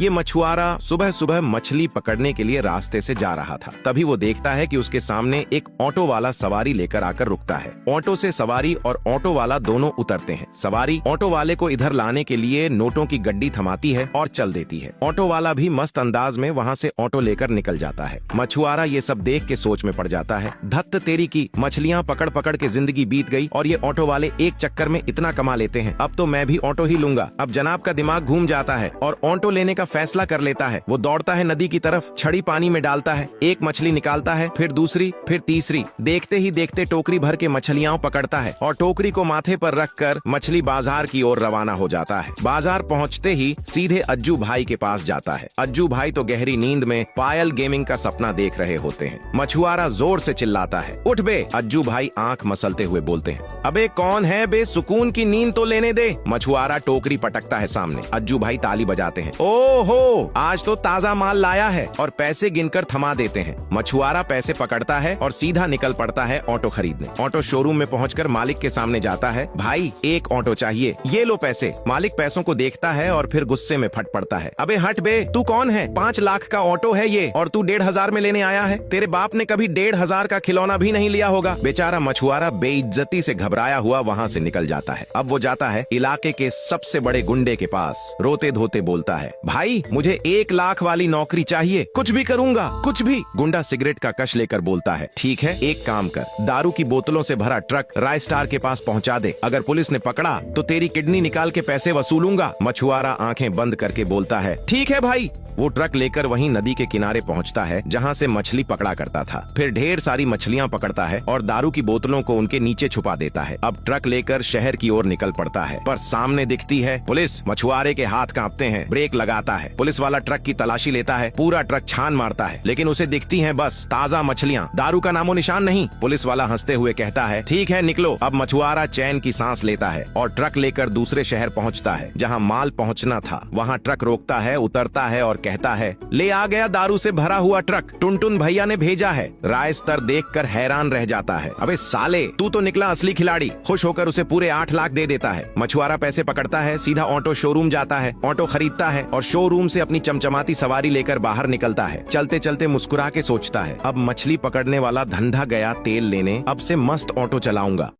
ये मछुआरा सुबह सुबह मछली पकड़ने के लिए रास्ते से जा रहा था। तभी वो देखता है कि उसके सामने एक ऑटो वाला सवारी लेकर आकर रुकता है। ऑटो से सवारी और ऑटो वाला दोनों उतरते हैं। सवारी ऑटो वाले को इधर लाने के लिए नोटों की गड्डी थमाती है और चल देती है। ऑटो वाला भी मस्त अंदाज में वहाँ से ऑटो लेकर निकल जाता है। मछुआरा ये सब देख के सोच में पड़ जाता है, धत्त तेरी की, मछलियाँ पकड़ पकड़ के जिंदगी बीत गई और ये ऑटो वाले एक चक्कर में इतना कमा लेते हैं। अब तो मैं भी ऑटो ही लूंगा। अब जनाब का दिमाग घूम जाता है और ऑटो लेने का फैसला कर लेता है। वो दौड़ता है नदी की तरफ, छड़ी पानी में डालता है, एक मछली निकालता है, फिर दूसरी, फिर तीसरी। देखते ही देखते टोकरी भर के मछलियां पकड़ता है और टोकरी को माथे पर रखकर मछली बाजार की ओर रवाना हो जाता है। बाजार पहुंचते ही सीधे अज्जू भाई के पास जाता है। अज्जू भाई तो गहरी नींद में पायल गेमिंग का सपना देख रहे होते हैं। मछुआरा जोर से चिल्लाता है, उठ बे। अज्जू भाई आंख मसलते हुए बोलते हैं, अबे कौन है बे, सुकून की नींद तो लेने दे। मछुआरा टोकरी पटकता है सामने। अज्जू भाई ताली बजाते हैं, ओहो आज तो ताजा माल लाया है, और पैसे गिनकर थमा देते हैं। मछुआरा पैसे पकड़ता है और सीधा निकल पड़ता है ऑटो खरीदने। ऑटो शोरूम में पहुंचकर मालिक के सामने जाता है, भाई एक ऑटो चाहिए, ये लो पैसे। मालिक पैसों को देखता है और फिर गुस्से में फट पड़ता है, अबे हट बे, तू कौन है? 5 लाख का ऑटो है ये और तू 1,500 में लेने आया है। तेरे बाप ने कभी 1,500 का खिलौना भी नहीं लिया होगा। बेचारा मछुआरा बेइज्जती से घबराया हुआ वहाँ से निकल जाता है। अब वो जाता है इलाके के सबसे बड़े गुंडे के पास, रोते धोते बोलता है, भाई मुझे 1 लाख वाली नौकरी चाहिए, कुछ भी करूंगा, कुछ भी। गुंडा सिगरेट का कश लेकर बोलता है, ठीक है एक काम कर, दारू की बोतलों से भरा ट्रक राय स्टार के पास पहुंचा दे, अगर पुलिस ने पकड़ा तो तेरी किडनी निकाल के पैसे वसूलूंगा। मछुआरा आंखें बंद करके बोलता है, ठीक है भाई। वो ट्रक लेकर वहीं नदी के किनारे पहुंचता है जहां से मछली पकड़ा करता था। फिर ढेर सारी मछलियां पकड़ता है और दारू की बोतलों को उनके नीचे छुपा देता है। अब ट्रक लेकर शहर की ओर निकल पड़ता है, पर सामने दिखती है पुलिस। मछुआरे के हाथ कांपते हैं, ब्रेक लगाता है। पुलिस वाला ट्रक की तलाशी लेता है, पूरा ट्रक छान मारता है, लेकिन उसे दिखती है बस ताजा मछलियां, दारू का नामो निशान नहीं। पुलिस वाला हंसते हुए कहता है, ठीक है निकलो। अब मछुआरा चैन की सांस लेता है और ट्रक लेकर दूसरे शहर पहुँचता है जहाँ माल पहुँचना था। वहाँ ट्रक रोकता है, उतरता है और कहता है, ले आ गया दारू से भरा हुआ ट्रक, टुनटुन भैया ने भेजा है। राय स्तर देखकर हैरान रह जाता है, अबे साले तू तो निकला असली खिलाड़ी। खुश होकर उसे पूरे 8 लाख दे देता है। मछुआरा पैसे पकड़ता है, सीधा ऑटो शोरूम जाता है, ऑटो खरीदता है और शोरूम से अपनी चमचमाती सवारी लेकर बाहर निकलता है। चलते चलते मुस्कुरा के सोचता है, अब मछली पकड़ने वाला धंधा गया तेल लेने, अब से मस्त ऑटो चलाऊंगा।